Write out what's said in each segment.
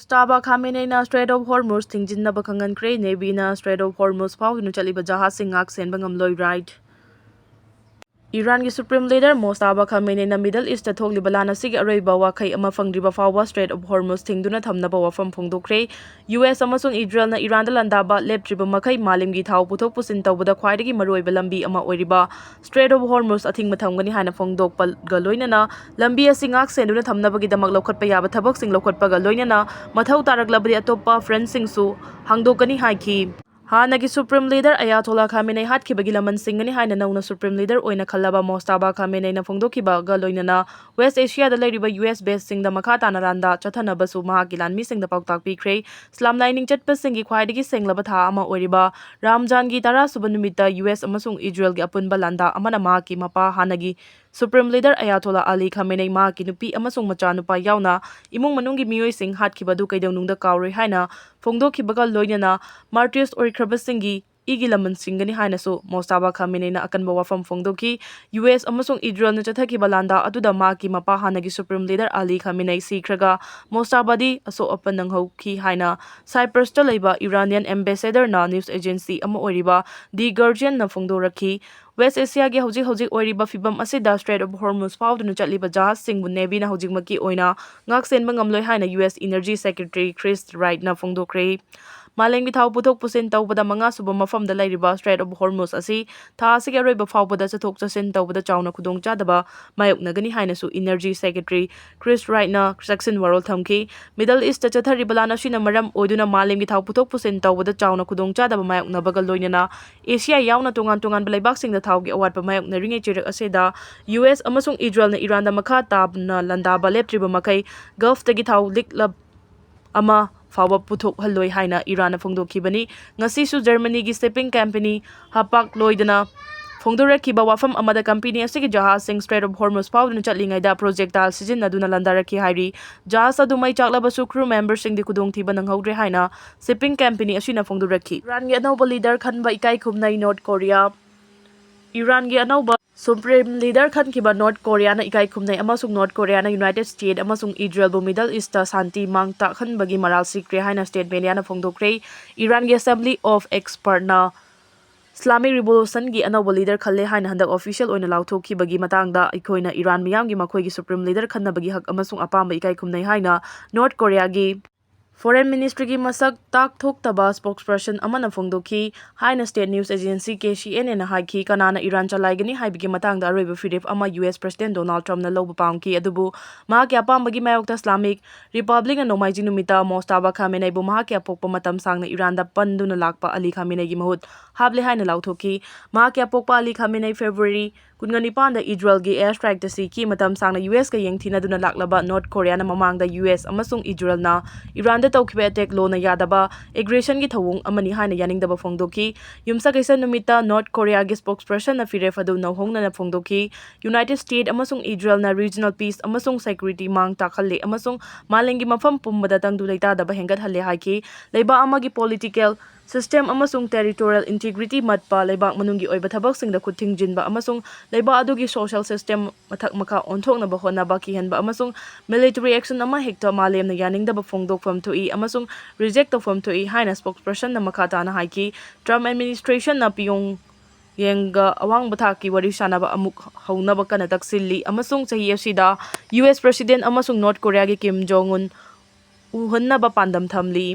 Mustafa Khameneina Strait of Hormuz thingjinnaba khangankre Navy-na Strait of Hormuz fauduna chaliba jahasing ngak senba ngamloi right. Iran ki Supreme Leader Mustafa Khameneina Middle East ta thokliba lana sigi aroiba wakhai ama fangdriba fawa Strait of Hormuz thingduna thamnaba wafam phongdokre. US amasung Israel na Iran da landaba leptriba makhai malimgi thau puthok pusin tawbada khwaidagi maroiba lambi ama oiriba Strait of Hormuz athingma thamgani haina phongdokpa ga loinana lambi asi ngak senduna thamnabagi damak lokhatpa yaba thabak sing lokhatpa ga loinana mathau taraklabadi atopa friends sing su hangdokani haiki. Hanagi Supreme Leader Ayatollah Khamenei hatkibagi laman singani haina nauna Supreme Leader oina khallaba Mustafa Khamenei na phongdokiba ga loinana West Asia da leiriba US base singda makha tana landa chathana basu mahaki lanmi singda pauktak pikre Islam lining chatpa singi khwaidagi senglaba tha ama oiriba Ramjan gi tara suba numita US amasung Israel gi apunba landa amana mahaki mapa hanagi Supreme Leader Ayatollah Ali Khamenei mahaki nupi amasung macha nupa yauna imung manunggi mioi sing hatkibadu kaidawnungda kauroi haina phongdokibaga loinana martyrs Krabasingi Igilaman Singani Hainasu, Mustafa Khamenei na Akanba wafam phongdoki, US amasung Israel na chathaki balanda atuda maki mapahanagi Supreme Leader Ali Khamenei sikraga, Mustafa di aso open ng hoki haina, Cyprus ta leiba Iranian ambassador na news agency ama oiriba, The Guardian na phongdoraki, West Asia gi hojik oiriba fibam asida Strait of Hormuz fauduna chatliba jahas singbu Navy na hojikmaki oina, ngaksen bangamloi haina US Energy Secretary Chris Wright na phongdokre. Malengi thau puthok pusin tawbada manga suba mafamda lairiba Strait of Hormuz asi tha asigi aroiba faubada chathok chasin tawbada chawna khudong chadaba mayoknagani haina su Energy Secretary Chris Wright na section warol thamki Middle East chathari balana shina maram oiduna malengi thau puthok pusin tawbada chawna khudong chadaba mayoknabaga loinana Asia yauna tongan balaibak singda thaugi awatpa mayokna ringe chirak aseda US amasung Israel na Iran da makha tabna landaba leptriba makai Gulf tagi thau liklab ama fawa puthok haloi haina Iran na phongdokhibani ngasi su Germany gi shipping company hapak loidana phongdorakiba wafam amada company asigi jahas sing Strait of Hormuz fauduna chatlingai da project tal season aduna landaraki hairi jahas adumai chaklaba su crew members sing di kudong thiba nang hodre haina shipping company asina phongdoraki Iran gi anauba leader khanba ikai khumnai North Korea Iran gi anauba Supreme Leader khankiba North Korea na ikai khumnai amasung North Korea na United States amasung Israel bu Middle East ta santi mangta khanbagi maral sikre haina statement yana phongdokre Iran gi Assembly of Expert na Islamic Revolution gi anauba leader khalle haina handak official oina lauthokhi bagi matangda ikoina Iran miyam gi makhoi gi Supreme Leader khannabagi hak amasung apamba ikai khumnai haina North Korea gi Foreign Ministry ki masak tak thok taba spokesperson amana phongdoki haina state news agency KCNA na haiki kanana Iran chalaigani haibigi matangda aroiba firif ama US President Donald Trump na loba pamki adubu mahaki apambagi mayokta Islamic Republic na nomaiji numita Mustafa Khamenei bu mahaki apokpa matam sangna Iran da panduna lakpa Ali Khamenei gi mahut hable haina lauthoki mahaki apokpa Ali Khamenei February kungani panda Israel gi airstrike ta siki matam sangna US ka yengthina duna laklaba North Korea na mamangda US amasung Israel na Iran da tawkhiba attack law na yadaba aggression gi thawung amani haina yaningdaba phongdoki yumsa kaisa numita North Korea gi spokesperson na firef adu na hongna na phongdoki United States amasung Israel na regional peace amasung security mang takhalle amasung malengi mafam pumbada tangdu leita daba hengat halle haiki leiba amagi political system amasung territorial integrity matpa leibak manungi oiba thabak singda khuting jinba amasung leiba adugi social system mathak makha onthokna ba hona ba kihanba amasung military action ama hekta malem na yaningda ba phongdok pham thoi amasung reject of pham thoi haina spokesperson na makha ta na haiki Trump administration na piyong yenga awang bathaki wari sanaba amuk haunaba kana taksilli amasung chahi asida US president amasung North Korea gi Kim Jong Un uhonna ba pandam thamli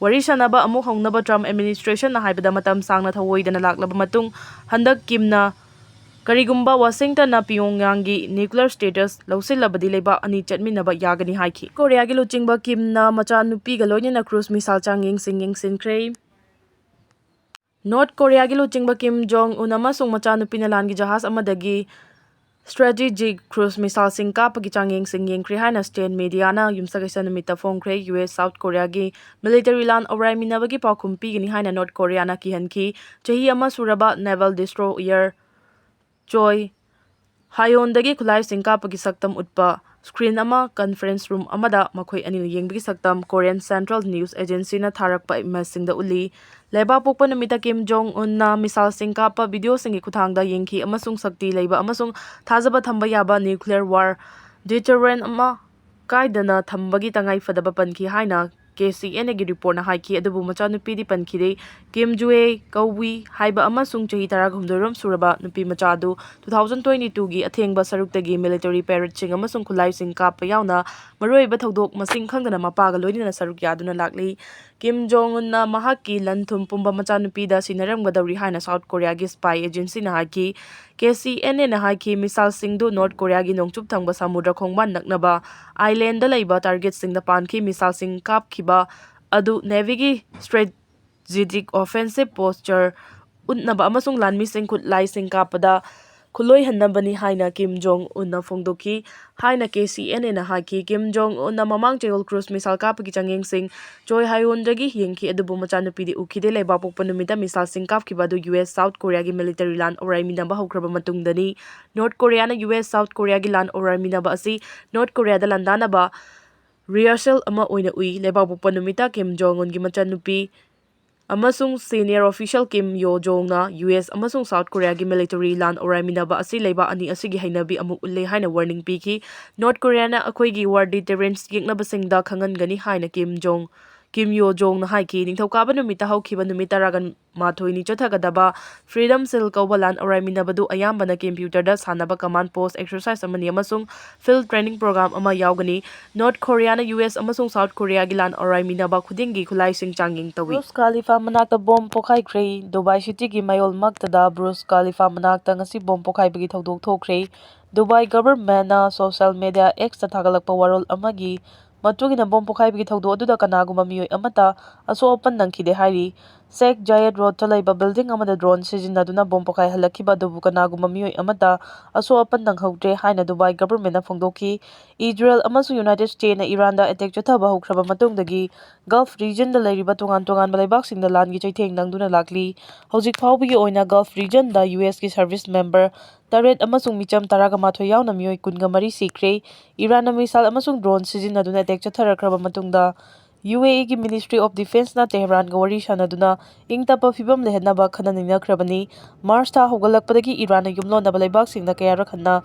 Warishanaba amuk hongnaba Trump administration na haibada matam sangna thawoidana laklaba matung handak Kimna karigumba Washington na Pyongyanggi nuclear status lausilabadi leiba ani chatminaba yagani haiki Korea gi luchingba Kimna macha nupi ga loinana cruise missile changing singing sinkre North Korea gi luchingba Kim Jong Un amasung macha nupi na langi jahas amadagi strategic cruise missile singka pagi changing singing kri haina state media na yumsa kaisa numita phongkre US South Korea gi military land orai minabagi pakhum pi gini haina North Korea na kihanki chahi ama suraba naval destroyer Choi Hayondagi khulai singka pagi saktam utpa screen ama conference room amada makhoi ani yengbagi saktam Korean Central News Agency na tharakpa imaging da uli leba pokpa namita Kim Jong Un na misal singka pa video singi kuthangda yengki amasung sakti leiba amasung thajaba thamba yaba nuclear war deterrent ama कायदना थम्बगी तंगाई फदबा पनखी हाइना KCNA report हाइकी अदुबु मचानुपीदी पनखिदे किम जुए कौवी हाइबा अमसुंग चही 16 सुरबा नुपी मचादु 2022 गी अथेंगबा सरुक्तगी मिलिटरी पैरेड सिंग अमसुंग खुलाई सिंग कापा यावना मरोइबा थौदोक मसिंग खंगना मपागा लोइना सरुक यादुना लागली किम जोंग उन ना महाकी लंथुम पुंबा मचानुपीदा सिनरमगदौरी हाइना साउथ कोरिया गी स्पाई एजेंसी ना हाइकी KCNA ना हाइकी मिसाइल सिंगदु नॉर्थ कोरिया गी नोंगचुप थंगबा समुद्र खोंगबा नकनबा आइलैंड लैबा टारगेट सिंग दा पानखी मिसाइल सिंग कापखिबा अदु नेवीगी स्ट्रेटेजिक ऑफेंसिव पोस्चर उन्नबा अमसुंग लानमी सिंग खुद लाई सिंग कापदा खुलोई हन्नबनी हाइना किम जोंग उन्ना फोंगदोकी हाइना KCNA ना हाइकी किम जोंग उन्ना ममांग चेगल क्रूज मिसाइल कापगी चंगेंग सिंग चोय हायोंदगी येंखी अदुबु मचानुपीदी उखिदे लेबा पोकपा नुमिता मिसाइल सिंग कापखिबा दु US साउथ कोरिया गी मिलिटरी लान ओराइमिनाबा हौख्रबा मतुंगदनी नॉर्थ कोरिया ना US साउथ कोरिया गी लान ओराइमिनाबा असि नॉर्थ कोरिया दा लंदानाबा रिहर्सल अमा ओइना उइ लेबा पोकपा नुमिता किम जोंग उनगी मचानुपी अमसुंग सीनियर ऑफिशियल किम यो जोंगना US अमसुंग साउथ कोरिया गी मिलिटरी लान ओराइमिनाबा असि लेबा अनि असिगी हैनबी अमु उल्ले हाइना वार्निंग पीखी नॉर्थ कोरिया ना अखोइगी वार डिटरेंस येंगनबसिंगदा खंगनगनी हाइना किम यो जोंग ना हाइकी निंगथौकाबा नुमिता हौखिबा नुमिता रागन माथोइनी चथगदबा फ्रीडम सिल कौबा लान ओराइमिनाबदु अयाम्बना कंप्यूटर सानबा कमांड पोस्ट एक्सरसाइज अमनी अमसुंग फील्ड ट्रेनिंग प्रोग्राम अमा यावगनी नॉर्थ कोरिया ना US अमसुंग साउथ कोरिया गी लान ओराइमिनाबा खुदिंगी खुलाइसिंग चांगिंग तवी ब्रूस खलीफा मनाक्ता बॉम्ब पोखाइख्रे दुबई सिटी गी मायोल मक्तदा ब्रूस खलीफा मनाक्ता ngasi बॉम्ब पोखाइबगी थौदोक थोख्रे दुबई गवर्नमेंट ना सोशल मीडिया एक्स थागलकपा वारोल अमगी मतुगिना बॉम्ब पोखाइबगी थौदो अदुदा कनागुमा मियोय अमता असोअपन नंखिदे हाइरी सेक जायद रोड चलाइबा बिल्डिंग अमदा ड्रोन सिजिन्नदुना बॉम्ब पोखाइ हलखिबा दुबु कनागुमा मियोय अमता असोअपन नंहौद्रे हाइना दुबई गवर्नमेंट ना फोंदोखी इजराइल अमसु यूनाइटेड स्टेट ना इरान दा अटैक चथबा हौख्रबा मतुंगदगी गल्फ रीजन दा लैरिबा तोंगान तोंगान लेबाकसिंग दा लानगी चैथेंग नंगदुना लाक्ली हौजिक फाउबगी ओइना गल्फ रीजन दा US की सर्विस मेंबर तरेट अमसुंग मिचम 13 यावना मियोय 23 सिख्रे इरान ना मिसाइल अमसुंग ड्रोन सिजिन्नदुना अटैक चथरख्रबा मतुंगदा UAE की मिनिस्ट्री ऑफ डिफेंस ना तेहरान गा वरी सानदुना इंगतपा फिबम लेहनबा खननिनख्रबनी मार्च था होगलकपदगी इरान युमलोनबा लेबाकसिंगदा कयारखन्ना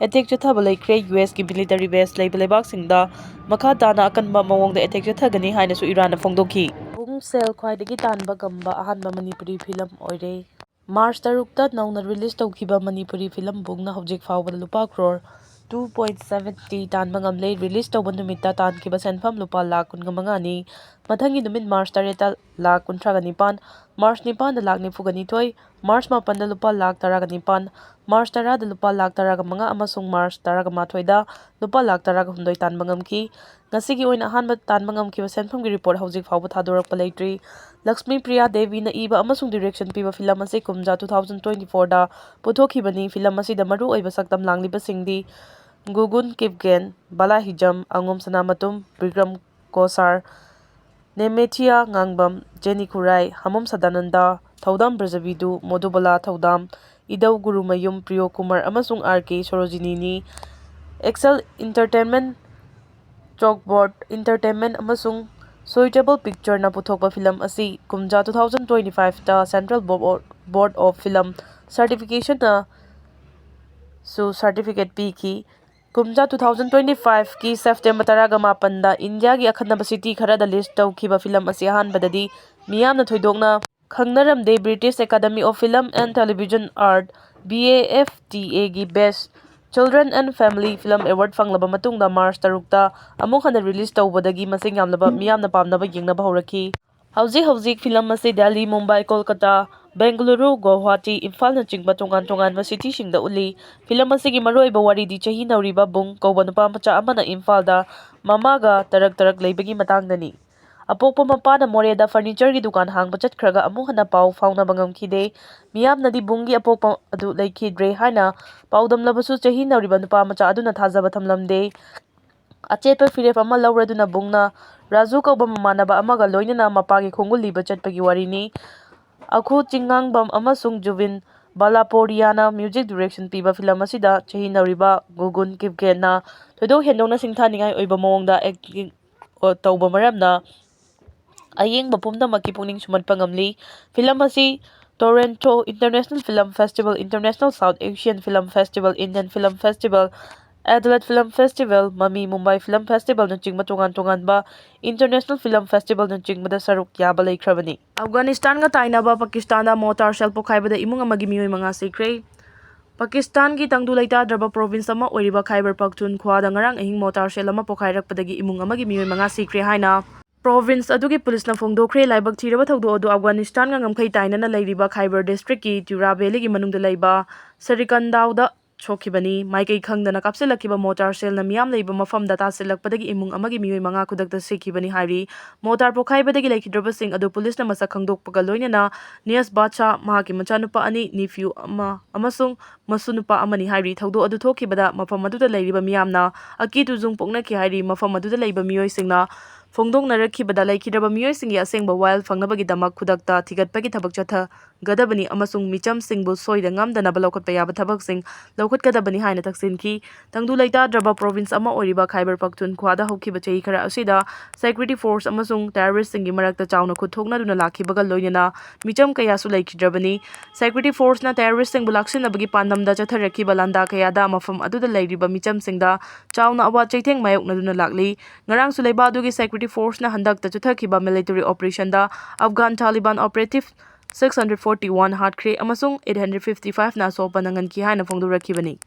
अटैक चथबा लेख्रे US की मिलिटरी बेस लेबा लेबाकसिंगदा मखा ताना अकनबा मवोंगदा अटैक चथगनी हाइनासु इरान फोंदोखी बुंग सेल ख्वाइदगी तानबा गंबा अहानबा मणिपुरी फिल्म ओइरे मार्च 3 नौना रिलीज तौखिबा मणिपुरी फिल्म बुंगना हौजिक फावबा लुपा crore 2.70 तानबा ngamle रिलीज तौबा नुमित्ता तानखिबा सेनफम लुपा लाख 15 नि मथंगी नुमित मार्च 3 लाख 39 मार्च 9 लाख 92 मार्च 9 लुपा लाख 19 मार्च 10 लुपा लाख 15 अमसुंग मार्च 18 लुपा lakh 18 तानबा ngamki ngasigi oina ahanba tanba ngamkiba senfamgi report hojik fawba thadorakpa leitri Lakshmi Priya Devi na iba amasung direction piba film ase kumja 2024 da puthokibani film ase da maru oiba saktam langliba singdi Gugun Kipgen Bala Hijam Angom Sanamatum Bikram Kosar Nemethia Ngangbam Jenny Kurai Hamom Sadananda Thaudam Brajavidu Modubala Thaudam Idau Gurumayum Priyo Kumar amasung RK Sorojini ni Excel Entertainment Chalkboard Entertainment amasung Suitable Picture na puthokpa film asi kumja 2025 ta Central Board of Film Certification na su certificate piki kumja 2025 ki September 18 da India gi akhanaba city khara da list tawkhiba film asi ahanbadadi miyamna thoidokna khangnaramde British Academy of Film and Television Art BAFTA gi Best Children and Family Film Award fanglaba matungda March 3 ta amuk hana release tawbadagi masing yamlaba miyamna pamnaba yengnaba horaki hauji film ase Delhi Mumbai Kolkata Bengaluru Guwahati Imphal na chingba tongan city singda uli film ase gi maroiba wari di chahi nauriba bung kauba nupa macha amana Imphal da mamaga tarak leibagi matangdani apokpa mapana Moreda furniture gi dukan hangba chatkhraga amuk hana pau fauna bangam khide miyam nadi bungi apokpa adu laikhidre haina paudam labasu chahi nauriba nupa macha aduna thajaba thamlamde achepa firef ama lawraduna bungna Raju kauba mamanaba amaga loinana mapagi khongul liba chatpagi warini akhu chingangbam amasung Juvin Balaporiana music direction piba film asida chahi nauriba Gugun Kipgena thodo hendongna singthaningai oiba mawongda acting tauba maramna ayengba pumdamaki pungning sumatpa ngamli film asi Toronto International Film Festival International South Asian Film Festival Indian Film Festival Adelaide Film Festival, Mami Mumbai Film Festival na chingma tongan-tonganba International Film Festival na chingmada saruk yaba laikhrabani. Afghanistan nga tainaba Pakistan da mortar shell pokhaibada imung amagi miyoy mga sikre. Pakistan ki tangdu laitadraba province ama oiriba Khyber Pakhtunkhwa da ngarang ahing mortar shell ama pokhairakpadagi imung amagi miyoy mga sikre haina province adugi police na phongdokre laibak thiraba thogdo adu Afghanistan nga ngamkhai tainana lairiba Khyber district ki Tura Valley gi manungda laiba Sarikandau da chokibani maikai khangdana kapsilakiba mortar shell na miyam leiba mafam data silakpadagi imung amagi miyoy mga kudakta sikibani hairi mortar pokhaibadagi laikhidraba sing adu police na masak khangdokpaga loinana Nias Bacha mahaki machanupa ani nephew ama amasung masunupa amani hairi thogdo adu thokibada mafam aduda lairiba miyamna akitu jung poknaki hairi mafam aduda laiba miyoy singna phongdoknarakibada laikhidraba miyoy singi asengba wild fangnabagi damak khudakta thigatpagi thabak chatha gadabani amasung micham singbu soida ngamdanaba laukhatpa yaba thabak sing laukhatgadabani haina taksinki tangdu laitadraba province ama oiriba Khyber Pakhtunkhwa da hokhiba chei khara asida security force amasung terrorist singi marakta chawna khuthokna duna lakhibaga loinana micham kayasu laikhidrabani security force na terrorist singbu laksinabagi pandamda chatharakhiba landa kayada mafam aduda lairiba micham singda chawna awa chaitheng mayokna duna lakli ngarang sulaiba adugi security force na handakta chuthakiba military operation da Afghan Taliban operative 641 hatkre amasung 855 na sopa nangan ki haina phongdorakibani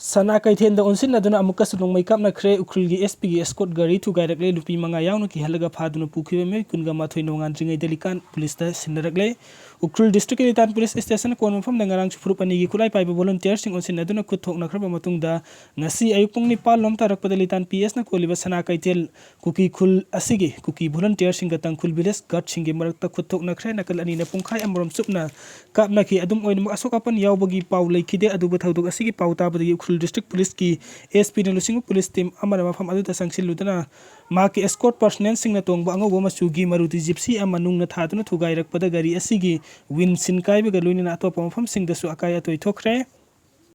Sana kaithen da onsin aduna amuka sunung mai kap na khre ukhulgi SPG escort gari thu gairakle lupi manga yaunu ki halaga phaduna pukhibe me kunga mathoi nongan ringai delikan police ta sindarakle ukhul district elitan police station kon mafam da ngarang chufrup ani gi kulai paiba volunteer sing onsin aduna khuthok na khraba matung da ngasi ayupung ni pal lom tarak padalitan PS na koliba sana kaitel kuki khul asigi kuki volunteer sing gatang khul village gat singi marak ta khuthok na khre nakal ani na pungkhai amrom supna kap na ki adum oin asokapan yawbagi paw laikhide adu bathauduk asigi paw ta bagi district police की SP ने लुसिंग police team अमर मफम अदु तसंगसिल लुदना मा के escort personal सिंग न तोंग अंगो मसुगी Maruti Gypsy अमनुंग न थादुन थुगाइरक पद गरी असिगी win सिनकाई बे गलुनि ना तो मफम सिंग दसु अकाय तोय थोखरे